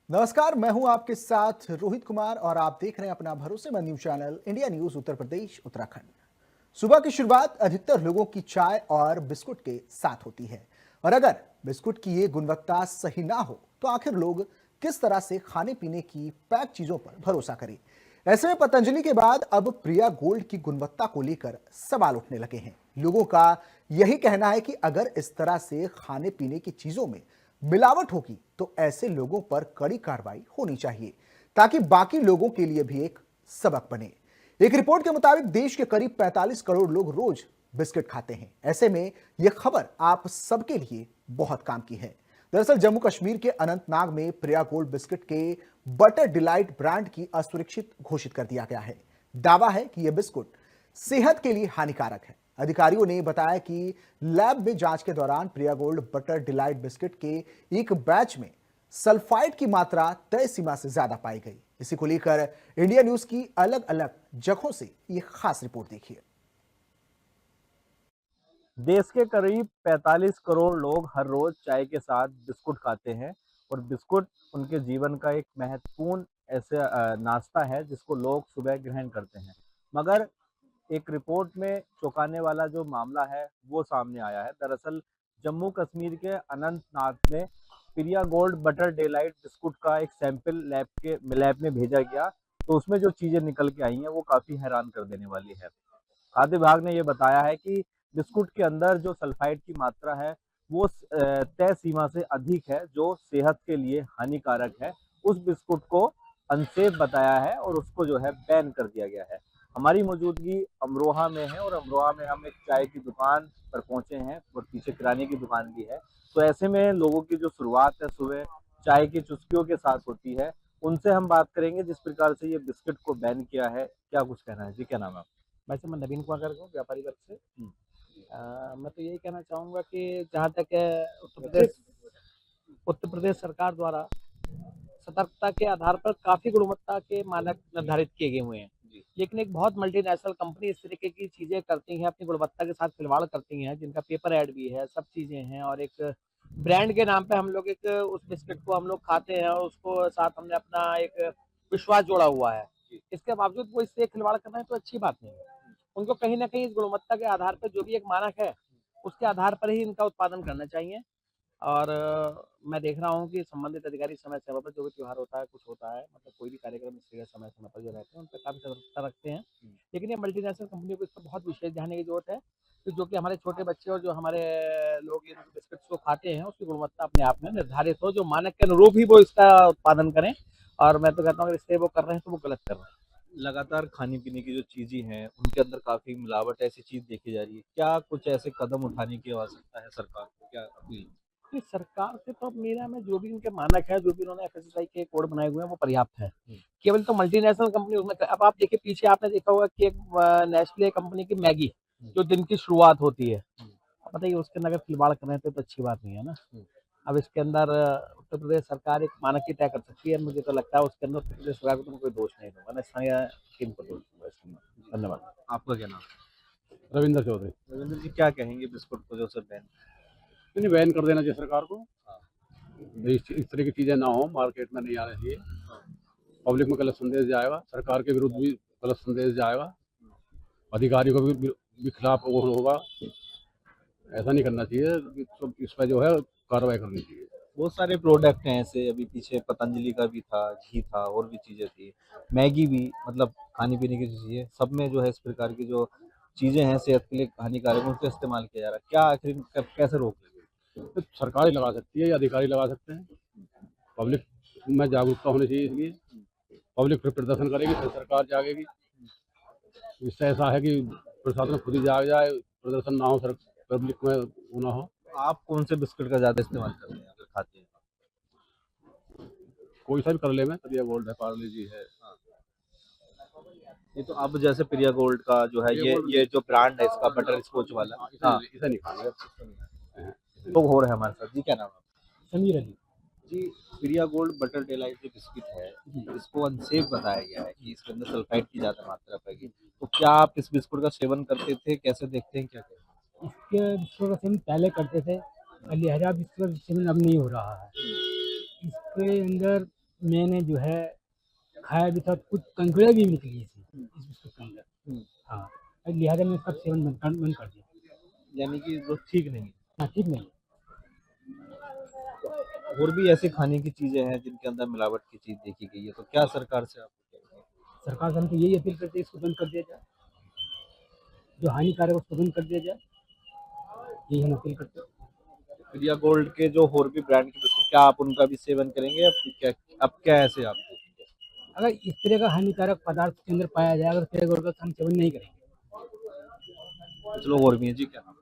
नमस्कार, मैं हूं आपके साथ रोहित कुमार और आप देख रहे हैं अपना भरोसेमंद news channel India news Uttar Pradesh Uttarakhand. सुबह की शुरुआत अधिकतर लोगों की चाय और बिस्कुट के साथ होती है और अगर बिस्कुट की ये गुणवत्ता सही ना हो तो आखिर लोग किस तरह से खाने पीने की पैक चीजों पर भरोसा करें। ऐसे में पतंजलि के बाद अब प्रिया गोल्ड की गुणवत्ता को लेकर सवाल उठने लगे हैं। लोगों का यही कहना है कि अगर इस तरह से खाने पीने की चीजों में मिलावट होगी तो ऐसे लोगों पर कड़ी कार्रवाई होनी चाहिए ताकि बाकी लोगों के लिए भी एक सबक बने। एक रिपोर्ट के मुताबिक देश के करीब 45 करोड़ लोग रोज बिस्किट खाते हैं। ऐसे में यह खबर आप सबके लिए बहुत काम की है। दरअसल जम्मू कश्मीर के अनंतनाग में प्रिया गोल्ड बिस्किट के बटर डिलाइट ब्रांड की असुरक्षित घोषित कर दिया गया है। दावा है कि यह बिस्कुट सेहत के लिए हानिकारक है। अधिकारियों ने बताया कि लैब में जांच के दौरान प्रिया गोल्ड बटर डिलाइट बिस्किट के एक बैच में सल्फाइड की मात्रा तय सीमा से ज्यादा पाई गई। इसी को लेकर इंडिया न्यूज की अलग अलग जगहों से यह खास रिपोर्ट देखिए। देश के करीब 45 करोड़ लोग हर रोज चाय के साथ बिस्कुट खाते हैं और बिस्कुट उनके जीवन का एक महत्वपूर्ण ऐसे नाश्ता है जिसको लोग सुबह ग्रहण करते हैं। मगर एक रिपोर्ट में चौंकाने वाला जो मामला है वो सामने आया है। दरअसल जम्मू कश्मीर के अनंतनाग में प्रिया गोल्ड बटर डेलाइट बिस्कुट का एक सैंपल लैब में भेजा गया, तो उसमें जो चीज़ें निकल के आई हैं वो काफ़ी हैरान कर देने वाली है। खाद्य विभाग ने ये बताया है कि बिस्कुट के अंदर जो सल्फाइड की मात्रा है वो तय सीमा से अधिक है, जो सेहत के लिए हानिकारक है। उस बिस्कुट को अनसेफ बताया है और उसको जो है बैन कर दिया गया है। हमारी मौजूदगी अमरोहा में है और अमरोहा में हम एक चाय की दुकान पर पहुंचे हैं और पीछे किराने की दुकान भी है। तो ऐसे में लोगों की जो शुरुआत है सुबह चाय की चुस्कियों के साथ होती है। उनसे हम बात करेंगे जिस प्रकार से ये बिस्किट को बैन किया है। क्या कुछ कहना है जी? क्या नाम है आपका? वैसे मैं नवीन कुमार गर्ग हूँ, व्यापारी वर्ग से। हम्म, मैं तो यही कहना चाहूँगा कि जहाँ तक उत्तर प्रदेश सरकार द्वारा सतर्कता के आधार पर काफ़ी गुणवत्ता के मानक निर्धारित किए गए हुए हैं। जी। लेकिन एक बहुत मल्टीनेशनल कंपनी इस तरीके की चीज़ें करती हैं, अपनी गुणवत्ता के साथ खिलवाड़ करती हैं, जिनका पेपर ऐड भी है, सब चीज़ें हैं और एक ब्रांड के नाम पे हम लोग एक उस बिस्किट को हम लोग खाते हैं और उसको साथ हमने अपना एक विश्वास जोड़ा हुआ है। इसके बावजूद वो इससे खिलवाड़ कर रहे हैं तो अच्छी बात नहीं है। उनको कहीं न कहीं इस गुणवत्ता के आधार पर जो भी एक मानक है, उसके आधार पर ही इनका उत्पादन करना चाहिए। और मैं देख रहा हूँ कि संबंधित अधिकारी समय-समय पर जो भी त्योहार होता है, कुछ होता है, मतलब कोई भी कार्यक्रम इसलिए समय-समय पर जो रहते हैं, उन पे काफ़ी सतर्कता रखते हैं। लेकिन ये मल्टीनेशनल कंपनियों को इस पर बहुत विशेष ध्यान देने की ज़रूरत है, कि जो कि हमारे छोटे बच्चे और जो हमारे लोग इन बिस्किट्स को खाते हैं, उसकी गुणवत्ता अपने आप में निर्धारित हो, जो मानक के अनुरूप ही वो इसका उत्पादन करें। और मैं तो कहता हूँ अगर इससे वो कर रहे हैं, तो वो गलत कर रहे हैं। लगातार खाने पीने की जो चीजें हैं उनके अंदर काफी मिलावट ऐसी चीज देखी जा रही है। क्या कुछ ऐसे कदम उठाने की आवश्यकता है सरकार को? क्या अपील? कि सरकार से तो मेरा में जो भी उनके मानक है, जो भी उन्होंने एफएसएसआई के कोड बनाए हुए हैं, वो पर्याप्त है। केवल तो मल्टीनेशनल कंपनी उसमें अब आप देखिए पीछे आपने देखा होगा कि एक नेस्ले कंपनी की मैगी जो दिन की शुरुआत होती है, अब बताइए उसके अंदर अगर खिलवाड़ कर रहे हैं तो अच्छी बात नहीं है ना। अब इसके अंदर उत्तर प्रदेश सरकार एक मानक ही तय कर सकती है। मुझे तो लगता है उसके अंदर उत्तर प्रदेश सरकार को तो मैं कोई दोष नहीं दूंगा, मैं स्थानीय टीम को दोष दूंगा इसके अंदर। धन्यवाद। आपका क्या नाम रविंद्र चौधरी। है? रविंद्र जी, क्या कहेंगे बिस्कुट को जो सर बैन? नहीं, बैन कर देना चाहिए सरकार को। हाँ। इस तरह की चीज़ें ना हो, मार्केट में नहीं आना चाहिए। पब्लिक में गलत संदेश जाएगा, सरकार के विरुद्ध भी गलत संदेश जाएगा, अधिकारी को भी खिलाफ वो होगा। ऐसा नहीं करना चाहिए। तो इस पर जो है कार्रवाई करनी चाहिए। बहुत सारे प्रोडक्ट हैं ऐसे, अभी पीछे पतंजलि का भी था, घी था और भी चीजें थी, मैगी भी, मतलब खाने पीने की चीजें सब में जो है इस प्रकार की जो चीजें हैं सेहत के लिए हानिकारक उनका इस्तेमाल किया जा रहा है। क्या आखिर कैसे रोक लगे? तो सरकार ही लगा सकती है या अधिकारी लगा सकते हैं। पब्लिक में जागरूकता होनी चाहिए। इसलिए पब्लिक फिर प्रदर्शन करेगी, फिर सरकार जागेगी। इससे ऐसा है कि प्रशासन खुद ही जाग जाए, प्रदर्शन ना हो, सर पब्लिक में वो ना हो। आप कौन से बिस्किट का ज्यादा इस्तेमाल करते हैं अगर खाते हैं? कोई सा भी कर ले, में प्रिया गोल्ड है, पार्ले जी है। ये तो अब जैसे प्रिया गोल्ड का जो है ये जो ब्रांड है इसका बटर स्कॉच वाला, हाँ, इसे नहीं खाना। तो हो रहा है हमारे साथ। जी, क्या नाम है? समीर अली जी, प्रिया गोल्ड बटर डिलाइट जो बिस्किट है इसको अनसेफ बताया गया है कि इसके अंदर सल्फाइड की ज्यादा मात्रा पाएगी। तो क्या आप इस बिस्कुट का सेवन करते थे? कैसे देखते हैं? क्या कहते हैं? इसके बिस्कुट का सेवन पहले करते थे, लिहाजा अब इसका सेवन अब नहीं हो रहा है। इसके अंदर मैंने जो है खाया भी था, कुछ कंकड़े भी निकली थी इस बिस्कुट के अंदर। हाँ, लिहाजा मैंने इसका सेवन बंद कर दिया। यानी कि वो ठीक नहीं है। हाँ, ठीक नहीं। और भी ऐसे खाने की चीजें हैं जिनके अंदर मिलावट की चीज देखी गई है, तो क्या सरकार से आप सरकार से हम तो यही अपील करते हैं, इसको बंद कर दिया जाए, जो हानिकारक है उसको बंद कर दिया जाए, यही हम अपील करते हैं। प्रिया गोल्ड के जो और भी ब्रांड के बिस्कुट, क्या आप उनका भी सेवन करेंगे या फिर क्या अब क्या ऐसे आप देखेंगे? अगर इस तरह का हानिकारक पदार्थ के अंदर पाया जाए, अगर प्रेग का हम सेवन नहीं करेंगे। कुछ लोग और भी हैं जी, क्या नाम है?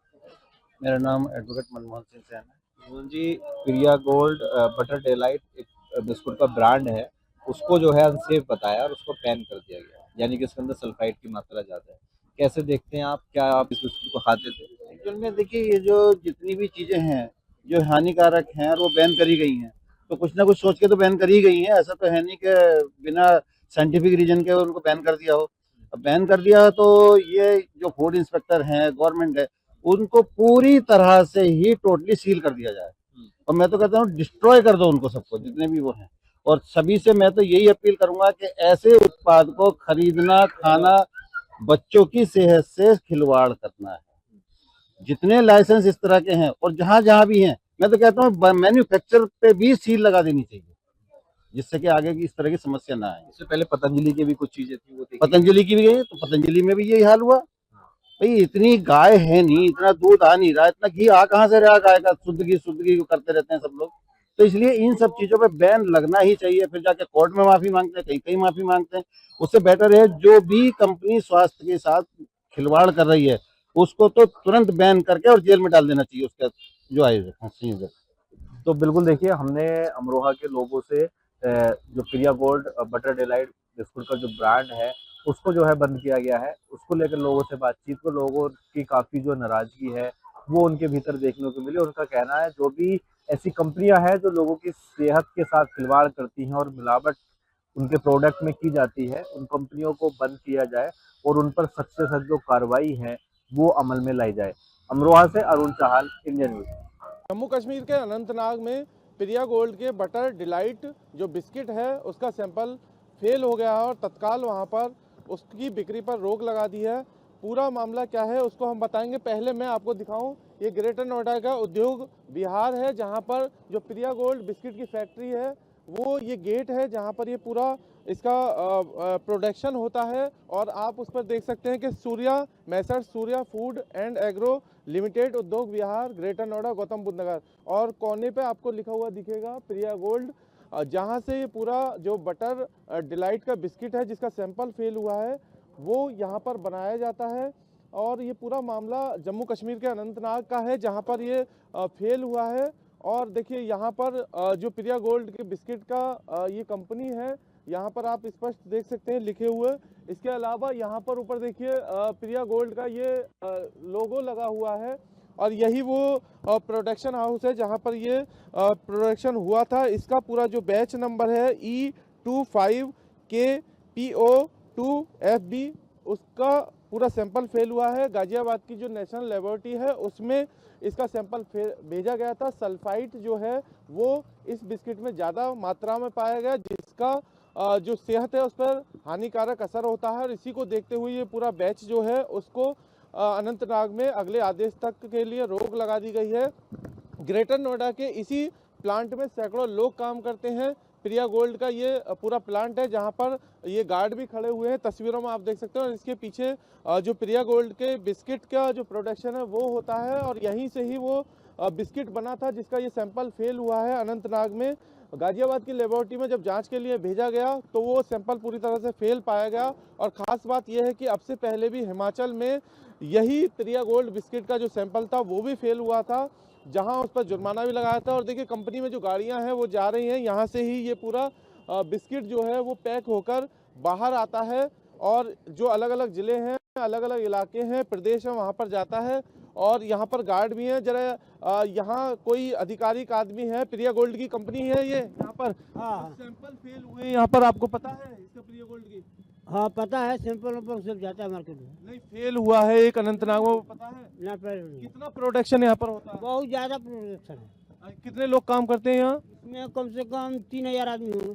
मेरा नाम एडवोकेट मनमोहन सिंह सैन है। मोहन जी, प्रिया गोल्ड बटर डिलाइट एक बिस्कुट का ब्रांड है, उसको जो है अनसेफ बताया और उसको बैन कर दिया गया, यानी कि इसके अंदर सल्फाइड की मात्रा ज़्यादा है। कैसे देखते हैं आप, क्या आप इस बिस्कुट को खाते थे? एक्चुअल में देखिए, ये जो जितनी भी चीज़ें हैं जो हानिकारक हैं और वो बैन करी गई हैं, तो कुछ ना कुछ सोच के तो बैन करी गई हैं। ऐसा तो है नहीं कि बिना साइंटिफिक रीजन के उनको बैन कर दिया हो। अब बैन कर दिया तो ये जो फूड इंस्पेक्टर हैं, गवर्नमेंट है, उनको पूरी तरह से ही टोटली सील कर दिया जाए। और मैं तो कहता हूँ डिस्ट्रॉय कर दो उनको, सबको, जितने भी वो हैं। और सभी से मैं तो यही अपील करूंगा कि ऐसे उत्पाद को खरीदना, खाना, बच्चों की सेहत से खिलवाड़ करना है। जितने लाइसेंस इस तरह के हैं और जहां जहां भी हैं, मैं तो कहता हूँ मैन्युफैक्चर पे भी सील लगा देनी चाहिए, जिससे कि आगे की इस तरह की समस्या ना आए। इससे पहले पतंजलि की भी कुछ चीजें थी, वो देखी। पतंजलि की भी गई तो पतंजलि में भी यही हाल हुआ। भाई इतनी गाय है नहीं, इतना दूध आ नहीं रहा, इतना घी आ कहाँ से रहा गाय का? शुद्ध घी को करते रहते हैं सब लोग। तो इसलिए इन सब चीजों पे बैन लगना ही चाहिए। फिर जाके कोर्ट में माफी मांगते हैं, कहीं कहीं माफी मांगते हैं। उससे बेटर है जो भी कंपनी स्वास्थ्य के साथ खिलवाड़ कर रही है उसको तो तुरंत बैन करके और जेल में डाल देना चाहिए उसका जो आयोजक। तो बिल्कुल देखिए, हमने अमरोहा के लोगों से जो प्रिया गोल्ड बटर डिलाइट बिस्कुट का जो ब्रांड है उसको जो है बंद किया गया है, उसको लेकर लोगों से बातचीत को, लोगों की काफ़ी जो नाराज़गी है वो उनके भीतर देखने को मिली। उनका कहना है जो भी ऐसी कंपनियां हैं जो लोगों की सेहत के साथ खिलवाड़ करती हैं और मिलावट उनके प्रोडक्ट में की जाती है, उन कंपनियों को बंद किया जाए और उन पर सख्त से सख्त जो कार्रवाई है वो अमल में लाई जाए। अमरोहा से अरुण चाहल, इंडियन न्यूज़। जम्मू कश्मीर के अनंतनाग में प्रिया गोल्ड के बटर डिलाइट जो बिस्किट है उसका सैंपल फेल हो गया है और तत्काल वहां पर उसकी बिक्री पर रोक लगा दी है। पूरा मामला क्या है उसको हम बताएंगे। पहले मैं आपको दिखाऊं, ये ग्रेटर नोएडा का उद्योग विहार है जहां पर जो प्रिया गोल्ड बिस्किट की फैक्ट्री है वो ये गेट है जहां पर ये पूरा इसका प्रोडक्शन होता है। और आप उस पर देख सकते हैं कि Surya food and agro limited, उद्योग विहार, ग्रेटर नोएडा, गौतम बुद्ध नगर। और कोने पे आपको लिखा हुआ दिखेगा प्रिया गोल्ड, जहां से ये पूरा जो बटर डिलाइट का बिस्किट है जिसका सैंपल फेल हुआ है वो यहाँ पर बनाया जाता है। और ये पूरा मामला जम्मू कश्मीर के अनंतनाग का है जहाँ पर ये फेल हुआ है। और देखिए यहाँ पर जो प्रिया गोल्ड के बिस्किट का ये कंपनी है, यहाँ पर आप स्पष्ट देख सकते हैं लिखे हुए। इसके अलावा यहाँ पर ऊपर देखिए प्रिया गोल्ड का ये लोगो लगा हुआ है और यही वो प्रोडक्शन हाउस है जहाँ पर ये प्रोडक्शन हुआ था। इसका पूरा जो बैच नंबर है E25KPO2FB, उसका पूरा सैंपल फेल हुआ है। गाजियाबाद की जो नेशनल लेबोरेटरी है उसमें इसका सैंपल भेजा गया था। सल्फाइड जो है वो इस बिस्किट में ज़्यादा मात्रा में पाया गया जिसका जो सेहत है उस पर हानिकारक असर होता है। और इसी को देखते हुए ये पूरा बैच जो है उसको अनंतनाग में अगले आदेश तक के लिए रोक लगा दी गई है। ग्रेटर नोएडा के इसी प्लांट में सैकड़ों लोग काम करते हैं। प्रिया गोल्ड का ये पूरा प्लांट है जहां पर ये गार्ड भी खड़े हुए हैं, तस्वीरों में आप देख सकते हो। और इसके पीछे जो प्रिया गोल्ड के बिस्किट का जो प्रोडक्शन है वो होता है और यहीं से ही वो बिस्किट बना था जिसका ये सैंपल फेल हुआ है। अनंतनाग में गाजियाबाद की लेबोरेटरी में जब जांच के लिए भेजा गया तो वो सैंपल पूरी तरह से फेल पाया गया। और ख़ास बात यह है कि अब से पहले भी हिमाचल में यही प्रिया गोल्ड बिस्किट का जो सैंपल था वो भी फेल हुआ था, जहां उस पर जुर्माना भी लगाया था। और देखिए कंपनी में जो गाड़ियां हैं वो जा रही हैं, यहाँ से ही ये पूरा बिस्किट जो है वो पैक होकर बाहर आता है और जो अलग अलग ज़िले हैं, अलग अलग इलाके हैं, प्रदेश है, वहाँ पर जाता है। और यहाँ पर गार्ड भी हैं। जरा यहाँ कोई आधिकारिक आदमी है, प्रिया गोल्ड की कंपनी है ये, यहाँ पर सैंपल फेल हुए यहाँ पर, आपको पता है इसका प्रिया गोल्ड की? हाँ पता है, सैंपल वैंपल सब जाता है मार्केट में। नहीं, फेल हुआ है एक अनंतनाग में, पता है? ना कितना प्रोडक्शन यहाँ पर होता है? बहुत ज़्यादा प्रोडक्शन है। कितने लोग काम करते हैं यहाँ? इसमें कम से कम 3000 आदमी होंगे।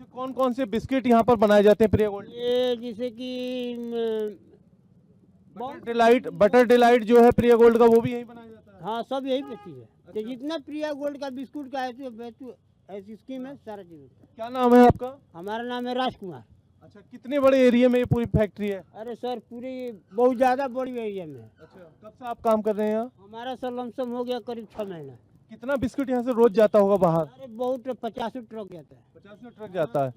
अच्छा, कौन कौन से बिस्किट यहाँ पर बनाए जाते हैं प्रिया गोल्ड? ये जैसे कि बटर डिलाइट जो है प्रिया गोल्ड का, वो भी यही बनाया जाता है? हाँ, सब यही बेची है। तो जितना प्रिया गोल्ड का बिस्कुट का ऐसी स्कीम है, सारा चीज होता है। क्या नाम है आपका? हमारा नाम है राजकुमार। अच्छा, कितने बड़े एरिया में ये पूरी फैक्ट्री है? अरे सर, पूरी बहुत ज्यादा बड़ी एरिया में है। अच्छा, कब से आप काम कर रहे हैं यहाँ? हमारा सर लमसम हो गया करीब 6 महीना। कितना बिस्कुट यहाँ से रोज जाता होगा बाहर? अरे बहुत 50 ट्रक जाता है। 50 ट्रक जाता है।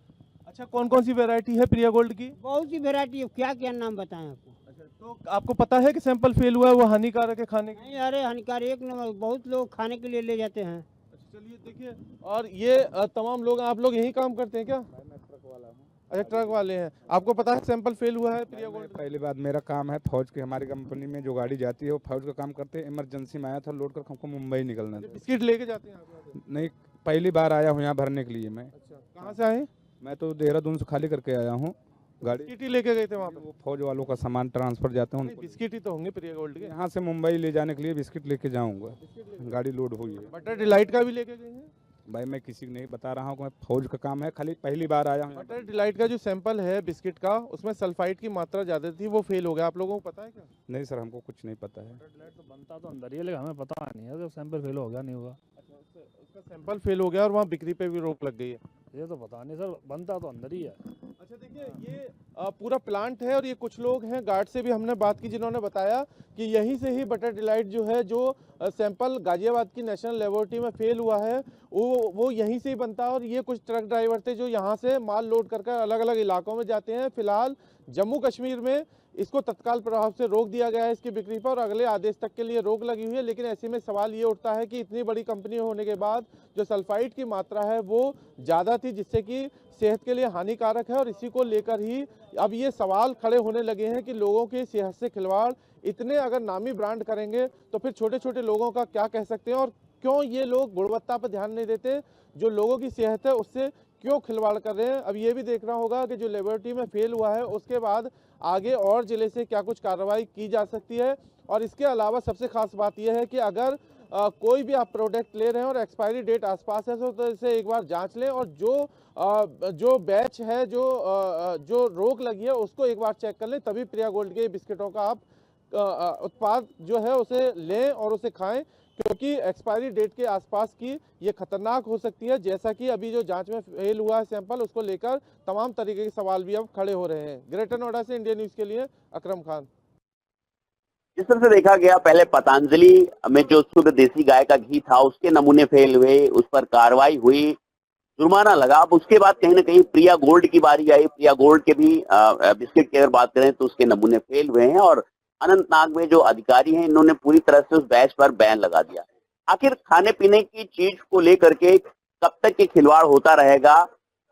अच्छा, कौन कौन सी वैरायटी है प्रिया गोल्ड की? बहुत सी वेरायटी है, क्या क्या नाम बताएं आपको? अच्छा, तो आपको पता है कि सैंपल फेल हुआ है, वो हानिकारक है खाने के लिए? नहीं, अरे हानिकारक एक नंबर, बहुत लोग खाने के लिए ले जाते हैं। अच्छा, चलिए देखिए। और ये तमाम लोग, आप लोग यही काम करते हैं क्या? मैं ट्रक वाला हूँ। अच्छा, ट्रक वाले हैं। आपको पता है सैंपल फेल हुआ है प्रिया गोल्ड? पहली बात, मेरा काम है फौज की, हमारी कंपनी में जो गाड़ी जाती है वो फौज का काम करते हैं। इमरजेंसी में आया था, लोड कर हमको मुंबई निकलना था। बिस्किट लेके जाते हैं आप? नहीं, पहली बार आया हूँ यहाँ भरने के लिए मैं। अच्छा, कहाँ से आए? मैं तो देहरादून से खाली करके आया हूँ गाड़ी। बिस्किट ही लेके गए थे वहाँ पे? वो फौज वालों का सामान ट्रांसफर जाते हैं नहीं, उनको। बिस्किट ही तो होंगे प्रिया गोल्ड के। यहाँ से मुंबई ले जाने के लिए बिस्किट लेके जाऊँगा, गाड़ी लोड हुई है। बटर डिलाइट का भी लेके गए हैं? भाई मैं किसी को नहीं बता रहा हूँ कि मैं फौज का काम है, खाली पहली बार आया हूँ। बटर डिलाइट का जो सैंपल है बिस्किट का, उसमें सल्फाइड की मात्रा ज़्यादा थी, वो फेल हो गया। आप लोगों को पता है क्या? नहीं सर, हमको कुछ नहीं पता है। तो बनता तो अंदर ही है, लेकिन हमें पता नहीं है सैंपल फेल हो गया नहीं होगा। अच्छा, उसका सैंपल फेल हो गया और वहाँ बिक्री पे भी रोक लग गई है। ये तो पता नहीं सर, बनता तो अंदर ही है। अच्छा, देखिए, ये पूरा प्लांट है और ये कुछ लोग हैं, गार्ड से भी हमने बात की, जिन्होंने बताया कि यहीं से ही बटर डिलाइट जो है, जो सैंपल गाजियाबाद की नेशनल लेबोरेटरी में फेल हुआ है, वो यहीं से ही बनता है। और ये कुछ ट्रक ड्राइवर थे जो यहाँ से माल लोड कर अलग अलग इलाकों में जाते हैं। फिलहाल जम्मू कश्मीर में इसको तत्काल प्रभाव से रोक दिया गया है इसकी बिक्री पर, और अगले आदेश तक के लिए रोक लगी हुई है। लेकिन ऐसे में सवाल ये उठता है कि इतनी बड़ी कंपनी होने के बाद जो सल्फाइड की मात्रा है वो ज़्यादा थी, जिससे कि सेहत के लिए हानिकारक है। और इसी को लेकर ही अब ये सवाल खड़े होने लगे हैं कि लोगों की सेहत से खिलवाड़, इतने अगर नामी ब्रांड करेंगे तो फिर छोटे छोटे लोगों का क्या कह सकते हैं, और क्यों ये लोग गुणवत्ता पर ध्यान नहीं देते, जो लोगों की सेहत है उससे क्यों खिलवाड़ कर रहे हैं। अब ये भी देखना होगा कि जो लेबोरेटरी में फेल हुआ है उसके बाद आगे और जिले से क्या कुछ कार्रवाई की जा सकती है। और इसके अलावा सबसे खास बात यह है कि अगर कोई भी आप प्रोडक्ट ले रहे हैं और एक्सपायरी डेट आसपास है तो इसे एक बार जांच लें, और जो बैच है, जो रोक लगी है उसको एक बार चेक कर लें, तभी प्रिया गोल्ड के बिस्किटों का आप उत्पाद जो है उसे लें और उसे खाएं, क्योंकि एक्सपायरी डेट के आसपास की ये खतरनाक हो सकती है। जैसा कि अभी जो जांच में फेल हुआ है सैंपल, उसको लेकर तमाम तरीके के सवाल भी अब खड़े हो रहे हैं। ग्रेटर नोएडा से इंडिया न्यूज के लिए अकरम खान। जिस तरह से देखा गया, पहले पतंजलि में जो शुद्ध देसी गाय का घी था उसके नमूने फेल हुए, उस पर कार्रवाई हुई, जुर्माना लगा। अब उसके बाद कहीं ना कहीं प्रिया गोल्ड की बारी आई। प्रिया गोल्ड के भी बिस्किट की अगर बात करें तो उसके नमूने फेल हुए हैं, और अनंतनाग में जो अधिकारी हैं इन्होंने पूरी तरह से उस बैच पर बैन लगा दिया। आखिर खाने पीने की चीज को लेकर के कब तक ये खिलवाड़ होता रहेगा,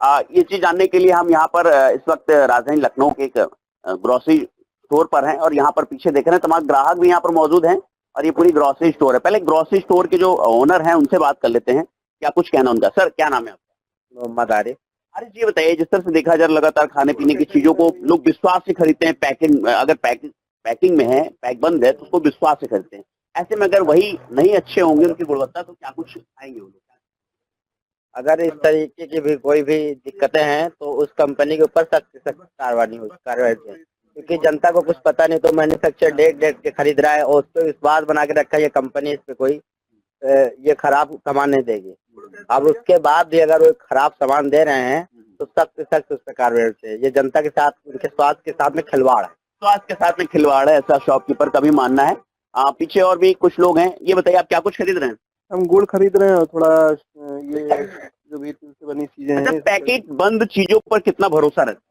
ये चीज जानने के लिए हम यहाँ पर इस वक्त राजधानी लखनऊ के एक ग्रोसरी स्टोर पर हैं, और यहाँ पर पीछे देख रहे हैं तमाम ग्राहक भी यहाँ पर मौजूद हैं, और ये पूरी ग्रोसरी स्टोर है। पहले ग्रोसरी स्टोर के जो ओनर हैं उनसे बात कर लेते हैं, क्या कुछ कहना उनका। सर, क्या नाम है आपका? मोहम्मद आरिफ। अरे जी, बताइए, जिस तरह से देखा जाए लगातार खाने पीने की चीजों को लोग विश्वास से खरीदते हैं, पैकिंग अगर पैकिंग में है, पैक बंद है तो उसको विश्वास से खरीदते हैं। ऐसे में अगर वही नहीं अच्छे होंगे उनकी गुणवत्ता, तो क्या कुछ आएंगे वो लोग? अगर इस तरीके की भी कोई भी दिक्कतें हैं तो उस कंपनी के ऊपर सख्त से सख्त कार्रवाई है, क्योंकि जनता को कुछ पता नहीं, तो मैन्युफैक्चर देख के खरीद रहा है और उस पर विश्वास बना के रखा है ये कंपनी, इस पे कोई ये खराब सामान नहीं देगी। अब उसके बाद भी अगर वो खराब सामान दे रहे हैं तो सख्त से सख्त उस पर कार्रवाई है। ये जनता के साथ, उनके स्वास्थ्य के साथ में खिलवाड़ है। स्वास्थ्य के साथ में खिलवाड़ है, ऐसा शॉपकीपर का भी मानना है। पीछे और भी कुछ लोग हैं, ये बताइए आप क्या कुछ खरीद रहे हैं? हम गुड़ खरीद रहे हैं और थोड़ा ये जो भी से बनी चीजें हैं। अच्छा, पैकेट बंद चीजों पर कितना भरोसा रहता है?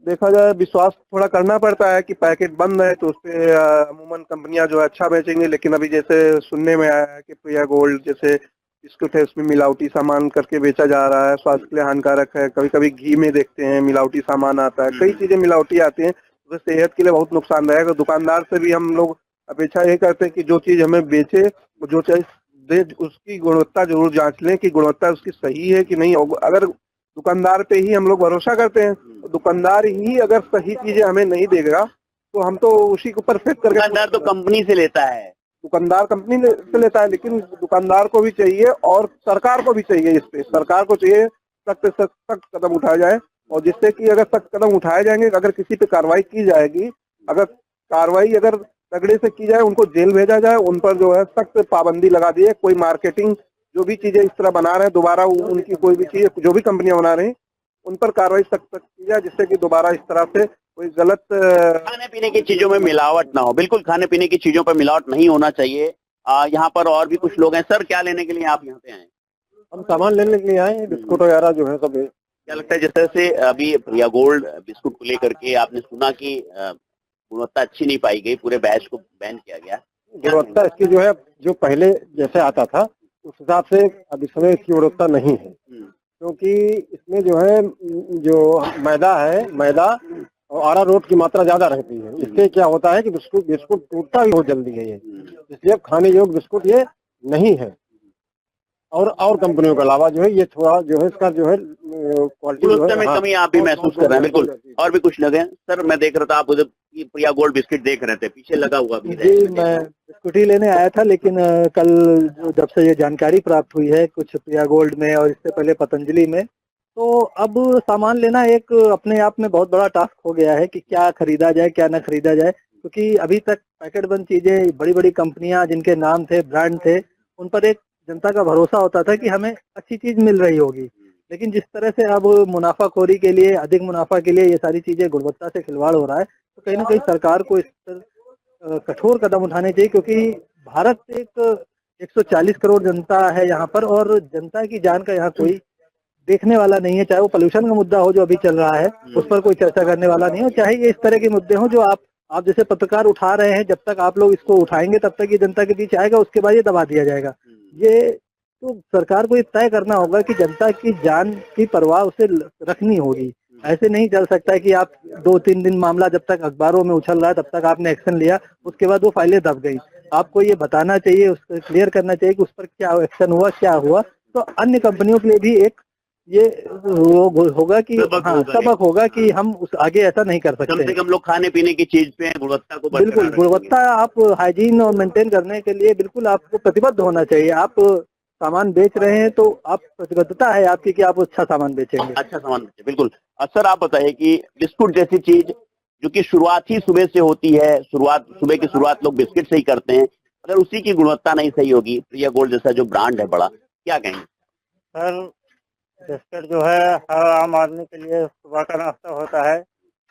देखा जाए, विश्वास थोड़ा करना पड़ता है कि पैकेट बंद है तो उस पे अमूमन कंपनियां जो है अच्छा बेचेंगे, लेकिन अभी जैसे सुनने में आया है कि प्रिया गोल्ड जैसे बिस्कुट है उसमें मिलावटी सामान करके बेचा जा रहा है, स्वास्थ्य के लिए हानिकारक है। कभी कभी घी में देखते हैं मिलावटी सामान आता है, कई चीजें मिलावटी आती हैं, तो सेहत के लिए बहुत नुकसानदायक है। दुकानदार से भी हम लोग अपेक्षा ये करते हैं कि जो चीज हमें बेचे, जो चीज दे, उसकी गुणवत्ता जरूर जांच लें कि गुणवत्ता उसकी सही है कि नहीं। अगर दुकानदार पे ही हम लोग भरोसा करते हैं, दुकानदार ही अगर सही चीजें हमें नहीं देगा तो हम तो उसी के ऊपर फेक करके, दुकानदार तो कंपनी से लेता है, दुकानदार कंपनी से लेता है, लेकिन दुकानदार को भी चाहिए और सरकार को भी चाहिए, इस पे सरकार को चाहिए सख्त से सख्त कदम उठाया जाए, और जिससे कि अगर सख्त कदम उठाए जाएंगे, अगर किसी पे कार्रवाई की जाएगी, अगर कार्रवाई अगर तगड़े से की जाए, उनको जेल भेजा जाए, उन पर जो है सख्त पाबंदी लगा दी है। कोई मार्केटिंग जो भी चीजें इस तरह बना रहे हैं, दोबारा उनकी कोई भी चीज जो भी कंपनियां बना रही हैं उन पर कार्रवाई सख्त की जाए, जिससे कि दोबारा इस तरह से कोई गलत खाने पीने की चीजों में मिलावट ना हो। बिल्कुल खाने पीने की चीजों पर मिलावट नहीं होना चाहिए। यहाँ पर और भी कुछ लोग हैं। सर, क्या लेने के लिए आप यहाँ पे आए? हम सामान लेने के लिए आए हैं, बिस्कुट वगैरह जो है सब। क्या लगता है जिस तरह से अभी प्रिया गोल्ड बिस्कुट को लेकर के आपने सुना कि गुणवत्ता अच्छी नहीं पाई गई, पूरे बैच को बैन किया गया? गुणवत्ता इसकी जो है, जो पहले जैसे आता था उस हिसाब से अब इस समय इसकी गुणवत्ता नहीं है, क्योंकि इसमें जो है जो मैदा और अरारोट की मात्रा ज्यादा रहती है। इससे क्या होता है कि बिस्कुट टूटता भी बहुत जल्दी है ये, इसलिए अब खाने योग्य बिस्कुट ये नहीं है। और कंपनियों के अलावा जो है ये थोड़ा जो है इसका जो है क्वालिटी में कमी आप भी महसूस कर रहे हैं? बिल्कुल। और भी कुछ लगे? सर, मैं देख रहा था आप उधर प्रिया गोल्ड बिस्किट देख रहे थे, पीछे लगा हुआ भी है। जी, मैं बिस्कुट ही लेने आया था, लेकिन कल जब से ये जानकारी प्राप्त हुई है कुछ प्रिया गोल्ड में और इससे पहले पतंजलि में, तो अब सामान लेना एक अपने आप में बहुत बड़ा टास्क हो गया है कि क्या खरीदा जाए क्या ना खरीदा जाए। क्योंकि अभी तक पैकेट बंद चीजें, बड़ी बड़ी कंपनियां जिनके नाम थे, ब्रांड थे, उन पर एक जनता का भरोसा होता था कि हमें अच्छी चीज मिल रही होगी। लेकिन जिस तरह से अब मुनाफाखोरी के लिए, अधिक मुनाफा के लिए ये सारी चीजें, गुणवत्ता से खिलवाड़ हो रहा है, तो कहीं ना कहीं सरकार को इस पर कठोर कदम उठाने चाहिए। क्योंकि भारत एक 140 करोड़ जनता है यहाँ पर, और जनता की जान का यहाँ कोई देखने वाला नहीं है। चाहे वो पोल्यूशन का मुद्दा हो जो अभी चल रहा है, उस पर कोई चर्चा करने वाला नहीं हो, चाहे ये इस तरह के मुद्दे हो जो आप जैसे पत्रकार उठा रहे हैं। जब तक आप लोग इसको उठाएंगे तब तक ये जनता के बीच आएगा, उसके बाद ये दबा दिया जाएगा। ये तो सरकार को ये तय करना होगा कि जनता की जान की परवाह उसे रखनी होगी। ऐसे नहीं चल सकता है कि आप 2-3 दिन मामला जब तक अखबारों में उछल रहा है तब तक आपने एक्शन लिया, उसके बाद वो फाइलें दब गई। आपको ये बताना चाहिए, उसको क्लियर करना चाहिए कि उस पर क्या एक्शन हुआ, क्या हुआ। तो अन्य कंपनियों के लिए भी एक ये होगा कि सबक होगा कि हम उस आगे ऐसा नहीं कर सकते। कम से कम लोग खाने पीने की चीज पे गुणवत्ता को बिल्कुल, गुणवत्ता आप हाइजीन और मेंटेन करने के लिए बिल्कुल आपको प्रतिबद्ध होना चाहिए। आप सामान बेच रहे हैं तो आप प्रतिबद्धता है आपकी कि आप अच्छा सामान बेचेंगे। अच्छा सामान बेचें, बिल्कुल। सर, आप बताइए कि बिस्कुट जैसी चीज जो कि शुरुआत ही सुबह से होती है, सुबह की शुरुआत लोग बिस्किट से ही करते हैं, अगर उसी की गुणवत्ता नहीं सही होगी, प्रिया गोल्ड जैसा जो ब्रांड है बड़ा, क्या कहेंगे? सर, बिस्किट जो है हर आम आदमी के लिए सुबह का नाश्ता होता है,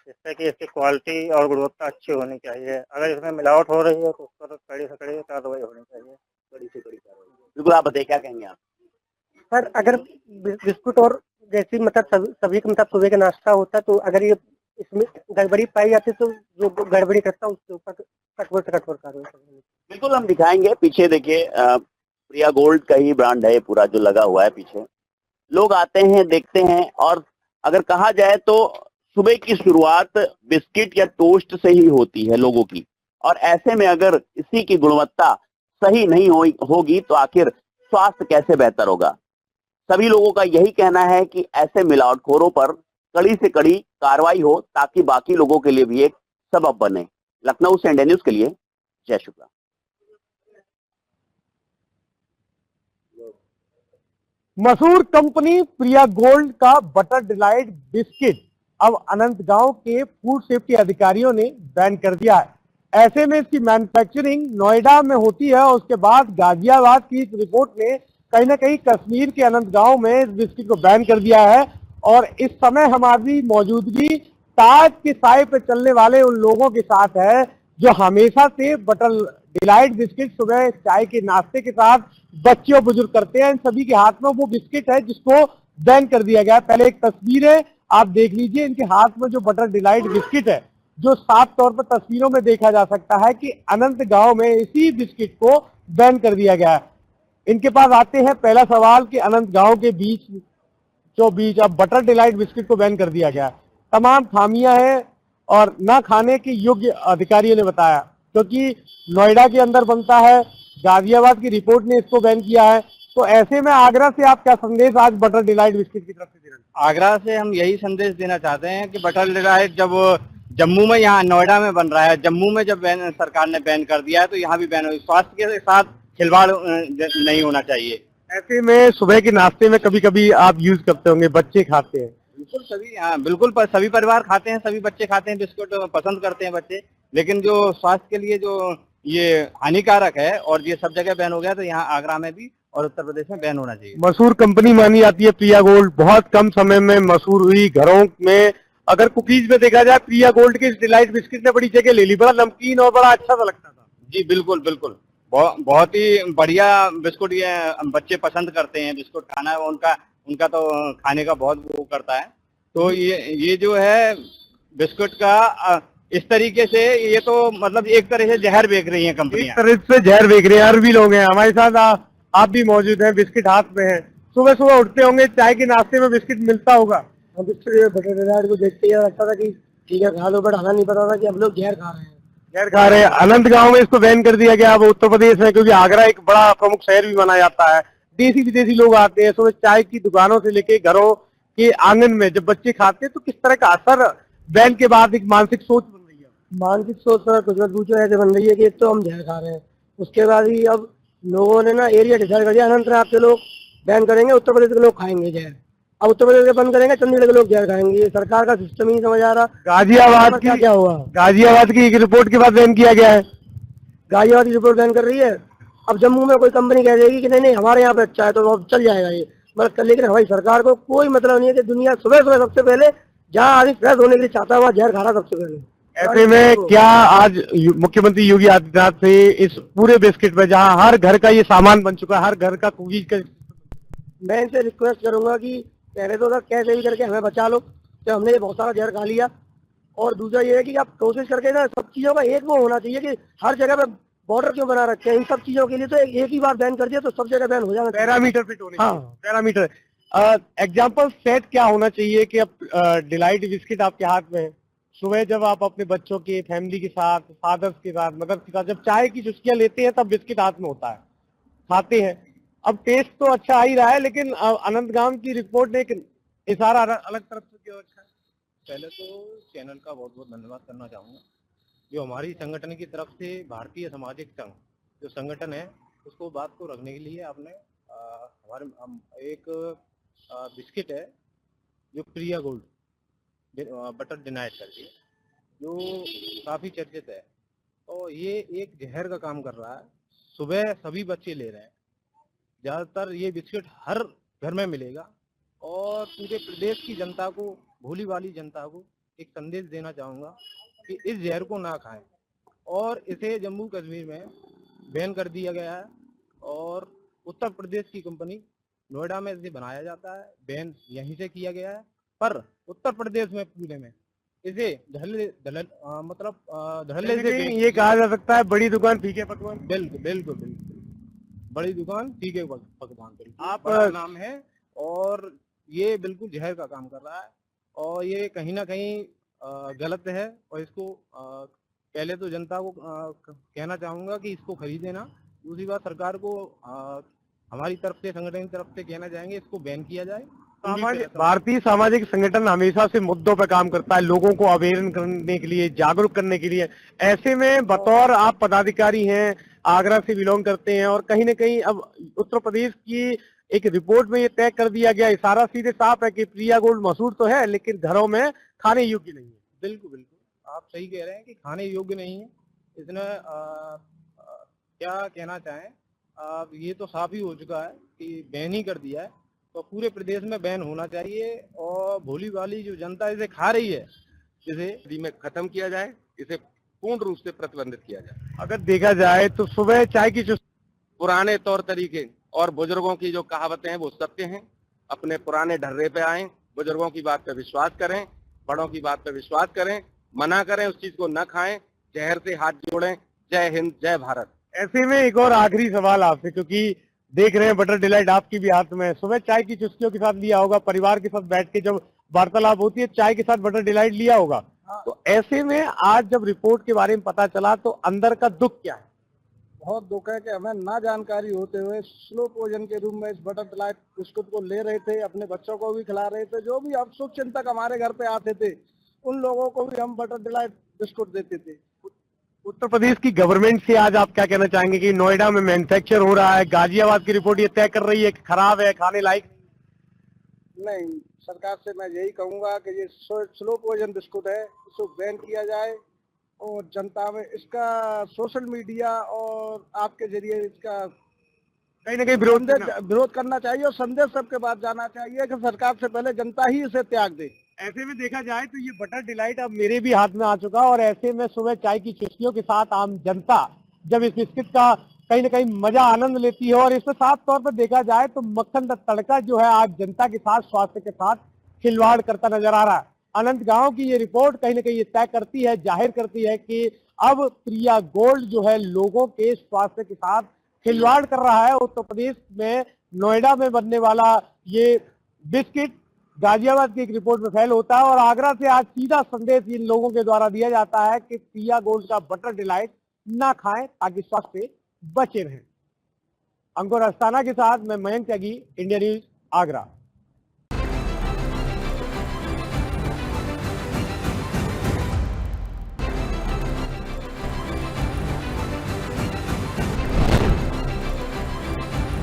जिससे कि इसकी क्वालिटी और गुणवत्ता अच्छी होनी चाहिए। अगर इसमें मिलावट हो रही है तो उस पर कड़ी से कड़ी कार्रवाई होनी चाहिए। कड़ी से कड़ी कार्रवाई। बिल्कुल, आप बताइए क्या कहेंगे आप? सर, अगर बिस्कुट और जैसी मतलब सभी का मतलब सुबह का नाश्ता होता, तो अगर ये इसमें गड़बड़ी पाई जाती तो जो गड़बड़ी करता उसके ऊपर कठोर से कठोर कार्रवाई। बिल्कुल, हम दिखाएंगे। पीछे देखिए, प्रिया गोल्ड का ही ब्रांड है पूरा जो लगा हुआ है पीछे। लोग आते हैं, देखते हैं, और अगर कहा जाए तो सुबह की शुरुआत बिस्किट या टोस्ट से ही होती है लोगों की, और ऐसे में अगर इसी की गुणवत्ता सही नहीं होगी तो आखिर स्वास्थ्य कैसे बेहतर होगा? सभी लोगों का यही कहना है कि ऐसे मिलावटखोरों पर कड़ी से कड़ी कार्रवाई हो ताकि बाकी लोगों के लिए भी एक सबब बने। लखनऊ से इंडिया न्यूज के लिए जय शुक्ला। मशहूर कंपनी प्रिया गोल्ड का बटर डिलाइट बिस्किट अब अनंत गांव के फूड सेफ्टी अधिकारियों ने बैन कर दिया है। ऐसे में इसकी मैन्युफैक्चरिंग नोएडा में होती है, और उसके बाद गाजियाबाद की इस रिपोर्ट ने कहीं ना कहीं कश्मीर के अनंत गांव में इस बिस्किट को बैन कर दिया है। और इस समय हमारी मौजूदगी ताज के साए पे चलने वाले उन लोगों के साथ है जो हमेशा से बटर डिलाइट बिस्किट सुबह चाय के नाश्ते के साथ बच्चे और बुजुर्ग करते हैं। इन सभी के हाथ में वो बिस्किट है जिसको बैन कर दिया गया। पहले एक तस्वीर है, आप देख लीजिए। इनके हाथ में जो बटर डिलाइट बिस्किट है, जो साफ तौर पर तस्वीरों में देखा जा सकता है कि अनंत गांव में इसी बिस्किट को बैन कर दिया गया है। इनके पास आते हैं, पहला सवाल कि अनंत गांव के बीच अब बटर डिलाइट बिस्किट को बैन कर दिया गया। तमाम खामियां हैं और न खाने के योग्य अधिकारियों ने बताया, क्योंकि नोएडा के अंदर बनता है, गाजियाबाद की रिपोर्ट ने इसको बैन किया है। तो ऐसे में आगरा से आप क्या संदेश आज बटर डिलाइट बिस्किट की तरफ से दे रहे हैं? आगरा से हम यही संदेश देना चाहते हैं कि बटर डिलाइट जब जम्मू में, यहाँ नोएडा में बन रहा है, जम्मू में जब सरकार ने बैन कर दिया है तो यहाँ भी बैन हो। स्वास्थ्य के साथ खिलवाड़ नहीं होना चाहिए। ऐसे में सुबह के नाश्ते में कभी कभी आप यूज करते होंगे, बच्चे खाते हैं। बिल्कुल सभी, हाँ बिल्कुल, सभी परिवार खाते हैं, सभी बच्चे खाते हैं, बिस्कुट पसंद करते हैं बच्चे। लेकिन जो स्वास्थ्य के लिए जो ये हानिकारक है और ये सब जगह बैन हो गया, तो यहाँ आगरा में भी और उत्तर प्रदेश में बैन होना चाहिए। मशहूर कंपनी मानी जाती है प्रिया गोल्ड, बहुत कम समय में मशहूर हुई। घरों में अगर कुकीज में देखा जाए, प्रिया गोल्ड के डिलाइट बिस्किट ने बड़ी जगह ले ली, बड़ा नमकीन और बड़ा अच्छा सा लगता था। जी बिल्कुल बिल्कुल, बहुत ही बढ़िया बिस्कुट ये बच्चे पसंद करते हैं, बिस्कुट खाना उनका तो खाने का बहुत वो करता है। तो ये जो है बिस्कुट का इस तरीके से, ये तो मतलब एक तरह से जहर बेच रही है कंपनियां। एक तरह से जहर बेच रहे हैं। और भी लोग हैं हमारे साथ, आप भी मौजूद हैं, बिस्किट हाथ में है। सुबह सुबह उठते होंगे, चाय के नाश्ते में बिस्किट मिलता होगा। बिस्किट बटर डिलाइट को देखते ही लगता था कि ठीक है खा लो, बट हमें नहीं पता था कि हम लोग जहर खा रहे हैं। जहर खा रहे हैं। अनंत गांव में इसको बैन कर दिया गया अब उत्तर प्रदेश में, क्योंकि आगरा एक बड़ा प्रमुख शहर भी माना जाता है। देसी विदेशी लोग आते हैं। सुबह चाय की दुकानों से लेके घरों के आंगन में जब बच्चे खाते हैं, तो किस तरह का असर बैन के बाद एक मानसिक सोच बन रही है? मानसिक सोच सर कुछ मत पूछो, ऐसे बन रही है कि एक तो हम जहर खा रहे हैं, उसके बाद ही अब लोगों ने ना एरिया डिसाइड कर दिया, अनंतनाग के लोग बैन करेंगे, उत्तर प्रदेश के लोग खाएंगे जहर। अब उत्तर प्रदेश के बंद करेंगे, चंडीगढ़ के लोग जहर खाएंगे। ये सरकार का सिस्टम ही नहीं समझ आ रहा। गाजियाबाद की क्या हुआ? गाजियाबाद की एक रिपोर्ट के बाद बैन किया गया है। गाजियाबाद की रिपोर्ट बैन कर रही है। अब जम्मू में कोई कंपनी कह देगी कि नहीं नहीं हमारे यहाँ पे अच्छा है, तो अब चल जाएगा ये। मतलब लेकिन हमारी सरकार को कोई मतलब नहीं है कि दुनिया सुबह सुबह सबसे पहले जहाँ आदमी फ्रेश होने के लिए चाहता है, वहाँ जहर खा रहा सबसे पहले। ऐसे में क्या आज मुख्यमंत्री योगी आदित्यनाथ से इस पूरे बिस्किट में, जहाँ हर घर का ये सामान बन चुका है, हर घर का कुकीज का, मैं इनसे रिक्वेस्ट करूंगा कि पहले तो कैसे भी करके हमें बचा लो, तो हमने ये बहुत सारा जहर खा लिया। और दूसरा ये है कि आप कोशिश करके ना सब चीजों का एक वो होना चाहिए कि हर जगह पे बॉर्डर क्यों बना रखे हैं इन सब चीजों के लिए, तो एक ही बार बैन कर दिया तो सब जगह बैन हो जाना। पैरामीटर फिट होने चाहिए। हाँ पैरामीटर एग्जाम्पल सेट क्या होना चाहिए कि अब डिलाइट बिस्किट आपके हाथ में है, सुबह जब आप अपने बच्चों के, फैमिली के साथ, फादर्स के साथ, मदर्स के साथ जब चाय की चुस्कियां लेते हैं, तब बिस्किट हाथ में होता है, खाते हैं। अब टेस्ट तो अच्छा आ ही रहा है, लेकिन अनंतगाम की रिपोर्ट ने एक इशारा अलग तरफ से क्यों रखा है? पहले तो चैनल का बहुत बहुत धन्यवाद करना चाहूँगा, जो हमारी संगठन की तरफ से भारतीय सामाजिक संघ जो संगठन है, उसको बात को रखने के लिए आपने हमारे एक बिस्किट है जो प्रिया गोल्ड बटर डिनाइट करके, जो काफ़ी चर्चित है, और ये एक जहर का काम कर रहा है। सुबह सभी बच्चे ले रहे हैं, ज़्यादातर ये बिस्किट हर घर में मिलेगा, और पूरे प्रदेश की जनता को, भोली वाली जनता को एक संदेश देना चाहूँगा कि इस जहर को ना खाएं। और इसे जम्मू कश्मीर में बैन कर दिया गया है, और उत्तर प्रदेश की कंपनी नोएडा में इसे बनाया जाता है, बैन यहीं से किया गया है। पर उत्तर प्रदेश में पूरे में इसे धड़ल्ले से ये कहा जा सकता है बड़ी दुकान फीके पकवान। बिल्कुल बिल्कुल बिल्कुल, बड़ी दुकान फीके पकवान बिल्कुल आप बड़ा नाम है, और ये बिल्कुल जहर का काम कर रहा है, और ये कहीं ना कहीं गलत है। और इसको पहले तो जनता को कहना चाहूँगा कि इसको खरीदे ना। दूसरी बात, सरकार को हमारी तरफ से, संगठन की तरफ से कहना चाहेंगे इसको बैन किया जाए। भारतीय सामाजिक संगठन हमेशा से मुद्दों पर काम करता है, लोगों को अवेयर करने के लिए, जागरूक करने के लिए। ऐसे में बतौर आप पदाधिकारी हैं, आगरा से बिलोंग करते हैं, और कहीं ना कहीं अब उत्तर प्रदेश की एक रिपोर्ट में ये तय कर दिया गया, इशारा सीधे साफ है कि प्रिया गोल्ड मशहूर तो है, लेकिन घरों में खाने योग्य नहीं है। बिल्कुल बिल्कुल, आप सही कह रहे हैं कि खाने योग्य नहीं है। इसने क्या कहना चाहें, अब ये तो साफ ही हो चुका है कि बैन ही कर दिया है, तो पूरे प्रदेश में बैन होना चाहिए। और भोली वाली जो जनता इसे खा रही है, इसे में खत्म किया जाए, इसे पूर्ण रूप से प्रतिबंधित किया जाए। अगर देखा जाए तो सुबह चाय की जो पुराने तौर तरीके और बुजुर्गों की जो कहावतें हैं वो सत्य हैं। अपने पुराने ढर्रे पे आएं, बुजुर्गों की बात पे विश्वास करें, बड़ों की बात पे विश्वास करें, मना करें, उस चीज को न खाएं, जहर से हाथ जोड़ें। जय हिंद, जय भारत। ऐसे में एक और आखिरी सवाल आपसे, क्योंकि देख रहे हैं बटर डिलाइट आपकी भी हाथ में है, सुबह चाय की चुस्कियों के साथ लिया होगा, परिवार के साथ बैठ के जब वार्तालाप होती है, चाय के साथ बटर डिलाइट लिया होगा। तो ऐसे में आज जब रिपोर्ट के बारे में पता चला, तो अंदर का दुख क्या है? बहुत दुख है कि हमें ना जानकारी होते हुए स्लो पॉइजन के रूप में इस बटर डिलाइट बिस्कुट को ले रहे थे, अपने बच्चों को भी खिला रहे थे। जो भी अब शुभ चिंतक हमारे घर पे आते थे, उन लोगों को भी हम बटर डिलाइट बिस्कुट देते थे। उत्तर प्रदेश की गवर्नमेंट से आज आप क्या कहना चाहेंगे कि नोएडा में मैन्युफैक्चर हो रहा है, गाजियाबाद की रिपोर्ट ये तय कर रही है कि खराब है, खाने लायक? नहीं, सरकार से मैं यही कहूंगा कि ये स्लो पॉइजन बिस्कुट है, इसको बैन किया जाए और जनता में इसका सोशल मीडिया और आपके जरिए इसका कहीं ना कहीं विरोध करना चाहिए और संदेश सबके पास जाना चाहिए कि सरकार से पहले जनता ही इसे त्याग दे। ऐसे में देखा जाए तो ये बटर डिलाइट अब मेरे भी हाथ में आ चुका और ऐसे में सुबह चाय की चुस्कियों के साथ आम जनता जब इस बिस्किट का कहीं ना कहीं मजा आनंद लेती है और इसमें साफ तौर पर देखा जाए तो मक्खन का तड़का जो है आज जनता के साथ स्वास्थ्य के साथ खिलवाड़ करता नजर आ रहा है। अनंत गांव की ये रिपोर्ट कहीं ना कहीं ये तय करती है, जाहिर करती है कि अब प्रिया गोल्ड जो है लोगों के स्वास्थ्य के साथ खिलवाड़ कर रहा है। उत्तर प्रदेश में नोएडा में बनने वाला ये बिस्किट गाजियाबाद की एक रिपोर्ट में फेल होता है और आगरा से आज सीधा संदेश इन लोगों के द्वारा दिया जाता है कि प्रिया गोल्ड का बटर डिलाइट ना खाएं ताकि स्वास्थ्य से बचे रहें। अंकुर अस्थाना के साथ मैं मयंक त्यागी, इंडिया न्यूज, आगरा।